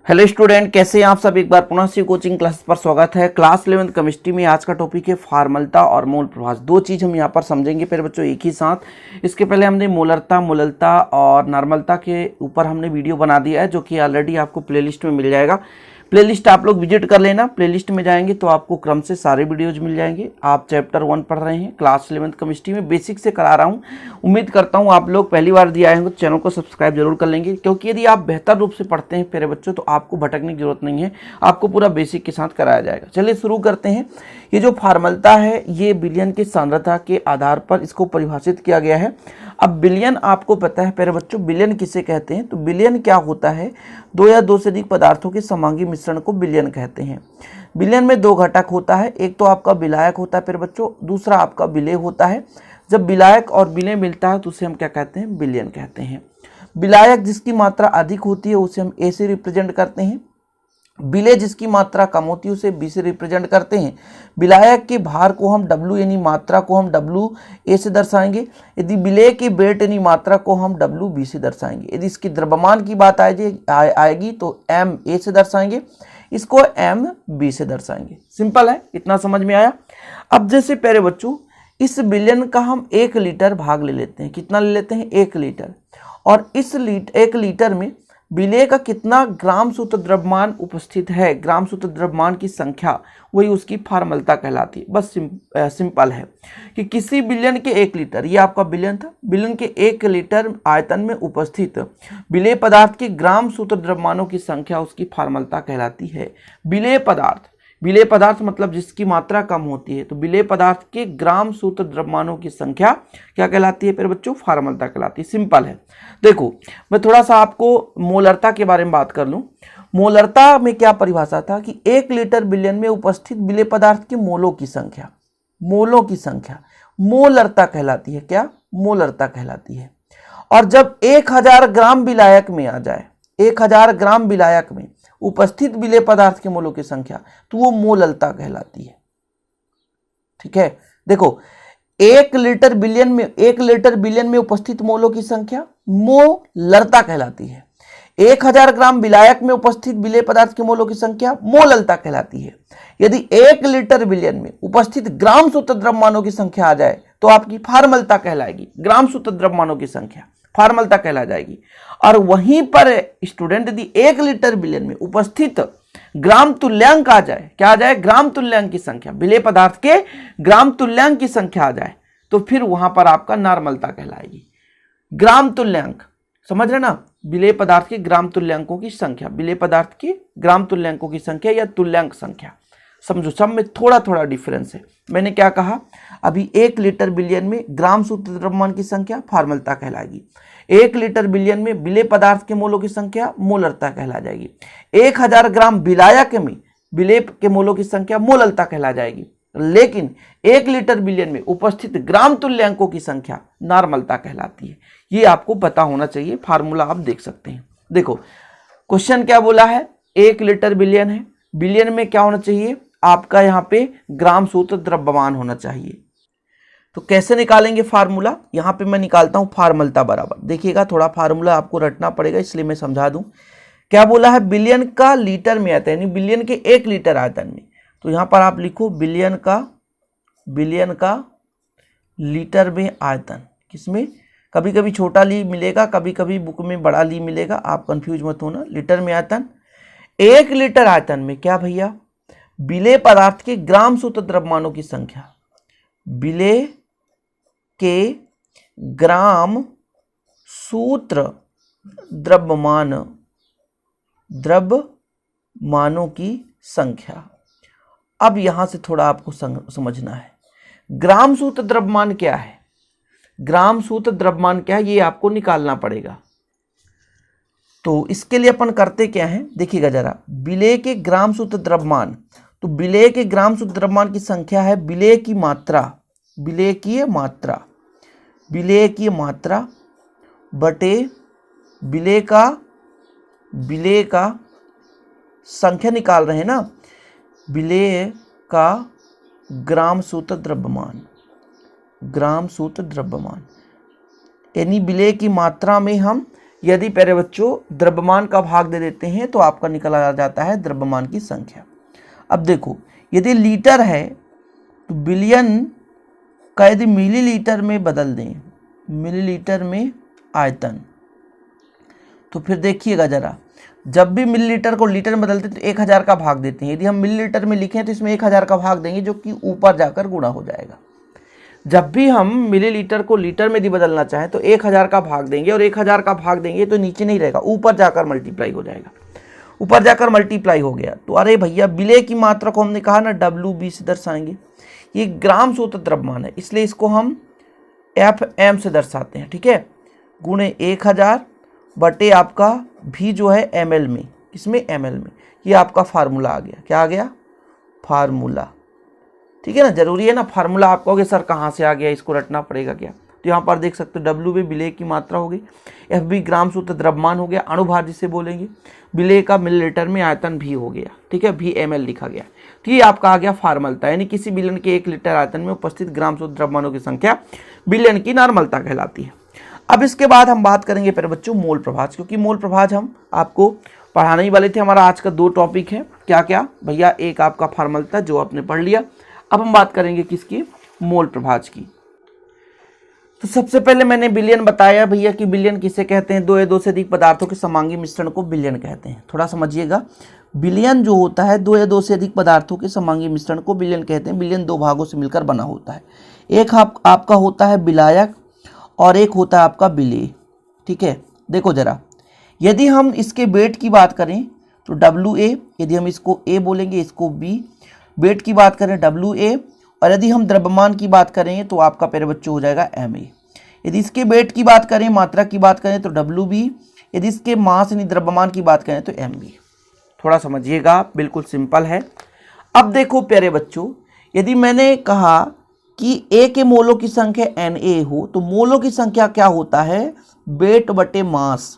Hello student, कैसे हैं आप सब। एक बार पुनः से कोचिंग क्लासेस पर स्वागत है। क्लास 11th केमिस्ट्री में आज का टॉपिक है फार्मलता और मोल प्रभाव। दो चीज़ हम यहाँ पर समझेंगे फिर बच्चों एक ही साथ। इसके पहले हमने मोलरता, मोललता और नॉर्मलता के ऊपर हमने वीडियो बना दिया है, जो कि ऑलरेडी आपको प्लेलिस्ट में मिल जाएगा। प्लेलिस्ट आप लोग विजिट कर लेना। प्लेलिस्ट में जाएंगे तो आपको क्रम से सारे वीडियोज मिल जाएंगे। आप चैप्टर 1 पढ़ रहे हैं, क्लास 11th केमिस्ट्री में बेसिक से करा रहा हूँ। उम्मीद करता हूँ आप लोग पहली बार दिए आए होंगे तो चैनल को सब्सक्राइब जरूर कर लेंगे, क्योंकि यदि आप बेहतर रूप से पढ़ते हैं प्यारे बच्चों तो आपको भटकने की जरूरत नहीं है, आपको पूरा बेसिक के साथ कराया जाएगा। चलिए शुरू करते हैं। ये जो फार्मलता है ये बिलियन की सांद्रता के आधार पर इसको परिभाषित किया गया है। अब बिलियन आपको पता है प्यारे बच्चों, बिलियन किसे कहते हैं। तो बिलियन क्या होता है, दो या दो से अधिक पदार्थों के समांगी मिश्रण को बिलियन कहते हैं। बिलियन में दो घटक होता है, एक तो आपका विलायक होता है प्यारे बच्चों, दूसरा आपका विलेय होता है। जब विलायक और विलेय मिलता है तो उसे हम क्या कहते हैं, बिलियन कहते हैं। विलायक जिसकी मात्रा अधिक होती है उसे हम ए से रिप्रेजेंट करते हैं। विलेय जिसकी मात्रा कम होती है उसे बी से रिप्रेजेंट करते हैं। विलायक के भार को हम डब्ल्यू यानी मात्रा को हम डब्ल्यू ए से दर्शाएंगे। यदि विलेय के वेट यानी मात्रा को हम डब्ल्यू बी से दर्शाएंगे। यदि इसकी द्रव्यमान की बात आएगी तो एम ए से दर्शाएंगे, इसको एम बी से दर्शाएंगे। सिंपल है, इतना समझ में आया। अब जैसे प्यारे बच्चों इस बिलियन का हम 1 लीटर भाग ले लेते हैं। कितना ले लेते हैं, 1 लीटर। और इस 1 लीटर में विलेय का कितना ग्राम सूत्र द्रव्यमान उपस्थित है, ग्राम सूत्र द्रव्यमान की संख्या, वही उसकी फार्मलता कहलाती है। बस सिंपल है कि किसी बिलियन के 1 लीटर, ये आपका बिलियन था, बिलियन के 1 लीटर आयतन में उपस्थित विलेय पदार्थ के ग्राम सूत्र द्रव्यमानों की संख्या उसकी फार्मलता कहलाती है। विलेय पदार्थ मतलब जिसकी मात्रा कम होती है, तो विलेय पदार्थ के ग्राम सूत्र द्रव्यमानों की संख्या क्या कहलाती है फिर बच्चों, फार्मलता कहलाती है। सिंपल है। देखो मैं थोड़ा सा आपको मोलरता के बारे में बात कर लूं। मोलरता में क्या परिभाषा था कि 1 लीटर बिलियन में उपस्थित विलेय पदार्थ के मोलों की संख्या मोलरता कहलाती है। क्या, मोलरता कहलाती है। और जब 1000 ग्राम विलायक में आ जाए, 1000 ग्राम विलायक में उपस्थित विलेय पदार्थ के मोलों की संख्या, तो वो मोललता कहलाती है। ठीक है, देखो 1 लीटर बिलियन में उपस्थित मोलों की संख्या मोलरता कहलाती है। 1000 ग्राम विलायक में उपस्थित विलेय पदार्थ के मोलों की संख्या मोललता कहलाती है। यदि 1 लीटर बिलियन में उपस्थित ग्राम सूत्र द्रव्यमानों की संख्या आ जाए तो आपकी फार्मलता कहलाएगी। ग्राम सूत्र द्रव्यमानों की संख्या फार्मलता कहला जाएगी। और वहीं पर स्टूडेंट यदि 1 लीटर बिलियन में उपस्थित ग्राम तुल्यांक आ जाए, क्या आ जाए, ग्राम तुल्यांक की संख्या, विलेय पदार्थ के ग्राम तुल्यांक की संख्या आ जाए, तो फिर वहां पर आपका नॉर्मलता कहलाएगी। ग्राम तुल्यांक समझ रहे ना, विलेय पदार्थ के ग्राम तुल्यांकों की संख्या, विलेय पदार्थ के ग्राम तुल्यांकों की संख्या या तुल्यांक संख्या। समझो, सब में थोड़ा थोड़ा डिफरेंस है। मैंने क्या कहा अभी, 1 लीटर बिलियन में ग्राम सूत्र द्रव्यमान की संख्या फार्मलता कहलाएगी। 1 लीटर बिलियन में विलेय पदार्थ के मोलों की संख्या मोलरता कहला जाएगी। 1000 ग्राम विलायक में विलेय के मोलों की संख्या मोललता कहला जाएगी। लेकिन 1 लीटर बिलियन में उपस्थित ग्राम तुल्यांकों की संख्या नॉर्मलता कहलाती है। ये आपको पता होना चाहिए। फार्मूला आप देख सकते हैं। देखो क्वेश्चन क्या बोला है, 1 लीटर बिलियन है, बिलियन में क्या होना चाहिए आपका, यहाँ पे ग्राम सूत्र द्रव्यमान होना चाहिए। तो कैसे निकालेंगे फार्मूला, यहाँ पे मैं निकालता हूँ फार्मलता बराबर। देखिएगा थोड़ा फार्मूला आपको रटना पड़ेगा, इसलिए मैं समझा दूं। क्या बोला है, बिलियन का लीटर में आयतन, यानी बिलियन के 1 लीटर आयतन में। तो यहाँ पर आप लिखो बिलियन का लीटर में आयतन। किसमें, कभी कभी छोटा ली मिलेगा, कभी कभी बुक में बड़ा ली मिलेगा, आप कंफ्यूज मत होना। लीटर में आयतन, 1 लीटर आयतन में क्या भैया, विलेय पदार्थ के ग्राम सूत्र द्रव्यमानों की संख्या, विलेय के ग्राम सूत्र द्रव्यमानों की संख्या। अब यहां से थोड़ा आपको समझना है, ग्राम सूत्र द्रव्यमान क्या है, ग्राम सूत्र द्रव्यमान क्या है, ये आपको निकालना पड़ेगा। तो इसके लिए अपन करते क्या है, देखिएगा जरा, विलेय के ग्राम सूत्र द्रव्यमान, तो विलेय के ग्राम सूत्र द्रव्यमान की संख्या है विलेय की मात्रा बटे विलेय का संख्या निकाल रहे हैं ना, विलेय का ग्राम सूत्र द्रव्यमान, यानी विलेय की मात्रा में हम यदि प्यारे बच्चों द्रव्यमान का भाग दे देते हैं तो आपका निकल आ जाता है द्रव्यमान की संख्या। अब देखो यदि लीटर है तो बिलियन का यदि मिलीलीटर में बदल दें, मिलीलीटर में आयतन, तो फिर देखिएगा जरा, जब भी मिलीलीटर को लीटर में बदलते हैं तो 1000 का भाग देते हैं। यदि हम मिलीलीटर में लिखें तो इसमें 1000 का भाग देंगे जो कि ऊपर जाकर गुणा हो जाएगा। जब भी हम मिलीलीटर को लीटर में यदि बदलना चाहें तो 1000 का भाग देंगे, और 1000 का भाग देंगे तो नीचे नहीं रहेगा, ऊपर जाकर मल्टीप्लाई हो जाएगा। ऊपर जाकर मल्टीप्लाई हो गया तो अरे भैया विलेय की मात्रा को हमने कहा ना WB से दर्शाएंगे। ये ग्राम सूत्र द्रव्यमान है इसलिए इसको हम FM से दर्शाते हैं, ठीक है, गुणे 1000 बटे आपका भी जो है ml में, इसमें ml में। ये आपका फार्मूला आ गया। क्या आ गया? फार्मूला। ठीक है ना, जरूरी है ना फार्मूला। आप कहोगे सर कहाँ से आ गया, इसको रटना पड़ेगा क्या? तो यहाँ पर देख सकते हो WB विलेय की मात्रा हो गई, FB ग्राम सूत्र द्रव्यमान हो गया, अणुभार जिसे बोलेंगे, विलेय का मिलीलीटर में आयतन भी हो गया, ठीक है, भी ml लिखा गया। तो ये आपका आ गया फार्मलता, यानी किसी बिलियन के 1 लीटर आयतन में उपस्थित ग्राम सूत्र द्रव्यमानों की संख्या बिलियन की नॉर्मलता कहलाती है। अब इसके बाद हम बात करेंगे प्यारे बच्चों मोल प्रभाज, क्योंकि मोल प्रभाज हम आपको पढ़ाने ही वाले थे। हमारा आज का 2 टॉपिक है, क्या क्या भैया? एक आपका फार्मलता जो आपने पढ़ लिया। अब हम बात करेंगे किसकी? मोल प्रभाज की। तो सबसे पहले मैंने बिलियन बताया भैया कि बिलियन किसे कहते हैं? 2 या 2 से अधिक पदार्थों के समांगी मिश्रण को बिलियन कहते हैं। थोड़ा समझिएगा, बिलियन जो होता है 2 या 2 से अधिक पदार्थों के समांगी मिश्रण को बिलियन कहते हैं। बिलियन 2 भागों से मिलकर बना होता है। एक आपका होता है विलायक और एक होता है आपका विलेय, ठीक है। देखो जरा, यदि हम इसके वेट की बात करें तो WA, यदि हम इसको A बोलेंगे, इसको B, वेट की बात करें WA, और यदि हम द्रव्यमान की बात करें तो आपका प्यारे बच्चों हो जाएगा MA। यदि इसके वेट की बात करें, मात्रा की बात करें तो WB, यदि इसके मास यानी द्रव्यमान की बात करें तो MB। थोड़ा समझिएगा, बिल्कुल सिंपल है। अब देखो प्यारे बच्चों, यदि मैंने कहा कि A के मोलों की संख्या Na हो तो मोलों की संख्या क्या होता है? वेट बटे मास,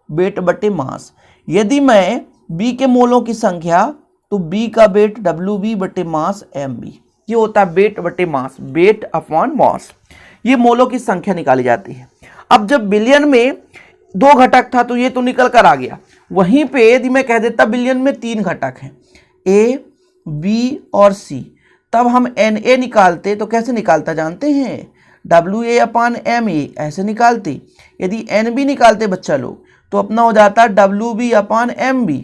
वेट बटे मास। यदि मैं B के मोलों की संख्या तो B का वेट WB बटे मास MB, ये होता है वेट बटे मास, वेट अपॉन मास। ये मोलों की संख्या निकाली जाती है। अब जब बिलियन में 2 घटक था तो ये तो निकल कर आ गया। वहीं पे यदि मैं कह देता बिलियन में 3 घटक हैं, A, B और C, तब हम Na निकालते तो कैसे निकालता जानते हैं? WA अपान MA ऐसे निकालते। यदि NB निकालते बच्चा लोग तो अपना हो जाता WB अपान MB।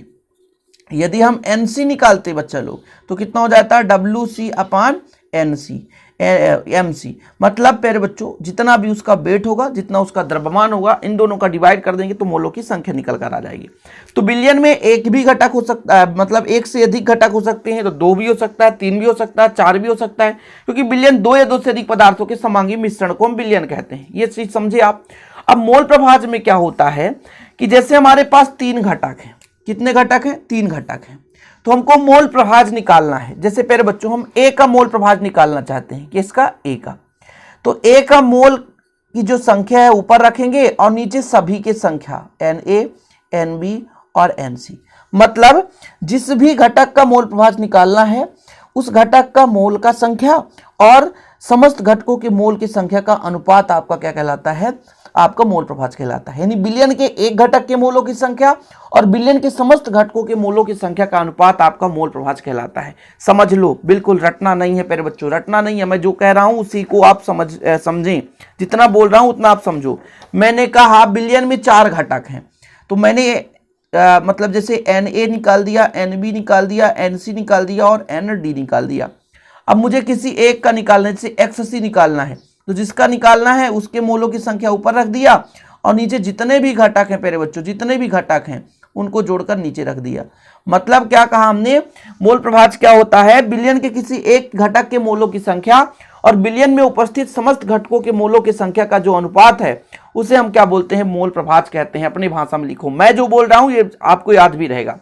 यदि हम NC निकालते बच्चा लोग तो कितना हो जाता है? WC अपान NC MC। मतलब प्यारे बच्चों, जितना भी उसका वेट होगा, जितना उसका द्रव्यमान होगा, इन दोनों का डिवाइड कर देंगे तो मोलों की संख्या निकल कर आ जाएगी। तो बिलियन में एक भी घटक हो सकता है, मतलब एक से अधिक घटक हो सकते हैं, तो 2 भी हो सकता है, 3 भी हो सकता है, 4 भी हो सकता है, क्योंकि बिलियन 2 या 2 से अधिक पदार्थों के समांगी मिश्रण को हम बिलियन कहते हैं। ये चीज समझे आप। अब मोल प्रभाज में क्या होता है कि जैसे हमारे पास 3 घटक हैं, कितने घटक हैं? 3 घटक हैं, तो हमको मोल प्रभाज निकालना है। जैसे प्यारे बच्चों, हम A का मोल प्रभाज निकालना चाहते हैं, किसका? A का। तो A का मोल की जो संख्या है ऊपर रखेंगे और नीचे सभी के संख्या Na, Nb और Nc। मतलब जिस भी घटक का मोल प्रभाज निकालना है उस घटक का मोल का संख्या और समस्त घटकों के मोल की संख्या का अनुपात आपका क्या कहलाता है? आपका मोल प्रभाज कहलाता है। यानी बिलियन के एक घटक के मोलों की संख्या और बिलियन के समस्त घटकों के मोलों की संख्या का अनुपात आपका मोल प्रभाज कहलाता है। समझ लो, बिल्कुल रटना नहीं है प्यारे बच्चों, रटना नहीं है। मैं जो कह रहा हूं उसी को आप समझें, जितना बोल रहा हूं उतना आप समझो। मैंने कहा बिलियन में 4 घटक हैं, तो मैंने मतलब जैसे Na निकाल दिया, Nb निकाल दिया, Nc निकाल दिया और Nd निकाल दिया। अब मुझे किसी एक का निकालना है, जैसे XC निकालना है, तो जिसका निकालना है उसके मोलों की संख्या ऊपर रख दिया और नीचे जितने भी घटक हैं प्यारे बच्चों, जितने भी घटक हैं उनको जोड़कर नीचे रख दिया। मतलब क्या कहा हमने? मोल प्रभाज क्या होता है? बिलियन के किसी एक घटक के मोलों की संख्या और बिलियन में उपस्थित समस्त घटकों के मोलों की संख्या का जो अनुपात है उसे हम क्या बोलते हैं? मोल प्रभाज कहते हैं। अपनी भाषा में लिखो, मैं जो बोल रहा हूं ये आपको याद भी रहेगा।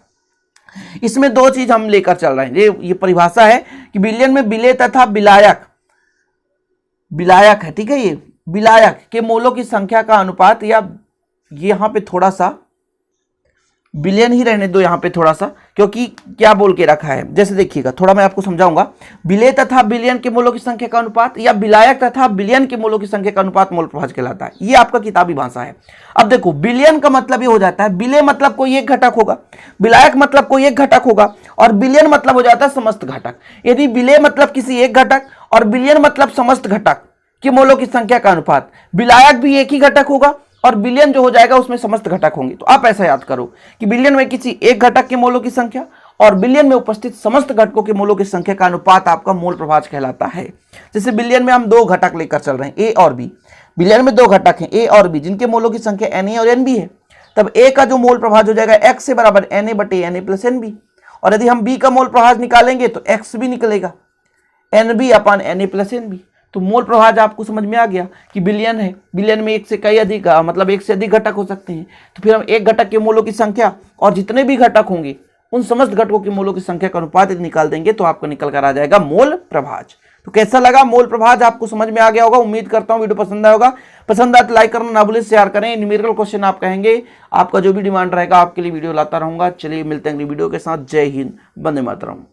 इसमें 2 चीज हम लेकर चल रहे हैं। ये परिभाषा है कि बिलियन में विलेय तथा विलायक, विलायक है, ठीक है, ये विलायक के मोलों की संख्या का अनुपात, या यहां पे थोड़ा सा बिलियन ही रहने दो यहाँ पे थोड़ा सा, क्योंकि क्या बोल के रखा है, जैसे देखिएगा थोड़ा मैं आपको समझाऊंगा। बिले तथा बिलियन के मूलों की संख्या का अनुपात या बिलायक तथा बिलियन के मूलों की संख्या का अनुपात मोल प्रभाज कहलाता है। ये आपका किताबी भाषा है। अब देखो बिलियन का मतलब ये हो जाता है, बिले मतलब कोई एक घटक होगा, बिलायक मतलब कोई एक घटक होगा, और बिलियन मतलब हो जाता है समस्त घटक। यदि बिले मतलब किसी एक घटक और बिलियन मतलब समस्त घटक के मोलों की संख्या का अनुपात, बिलायक भी एक ही घटक होगा और बिलियन जो हो जाएगा उसमें समस्त घटक होंगे। तो आप ऐसा याद करो कि बिलियन में किसी एक घटक के मोलों की संख्या और बिलियन में उपस्थित समस्त घटकों के मोलों की संख्या का अनुपात आपका मोल प्रभाज कहलाता है। जैसे बिलियन में हम दो घटक लेकर चल रहे हैं, ए और बी। बिलियन में दो घटक हैं ए और बी, जिनके मोलों की संख्या एन ए और एन बी है। तब ए का जो मोल प्रभाज हो जाएगा एक्स से बराबर एन ए बटे n a plus n b, और यदि हम बी का मोल प्रभाज निकालेंगे तो एक्स भी निकलेगा, एन बी अपन n a plus n b. तो मोल प्रभाज आपको समझ में आ गया कि बिलियन है, बिलियन में एक से कई अधिक मतलब एक से अधिक घटक हो सकते हैं। तो फिर हम एक घटक के मोलों की संख्या और जितने भी घटक होंगे उन समस्त घटकों के मोलों की संख्या का अनुपात निकाल देंगे तो आपको निकल कर आ जाएगा मोल प्रभाज। तो कैसा लगा मोल प्रभाज, आपको समझ में आ गया होगा। उम्मीद करता हूं वीडियो पसंद आया होगा। पसंद आए तो लाइक करना ना भूलें, शेयर करें। न्यूमेरिकल क्वेश्चन आप कहेंगे, आपका जो भी डिमांड रहेगा आपके लिए वीडियो लाता रहूंगा। चलिए मिलते हैं अगली वीडियो के साथ। जय हिंद, वंदे मातरम।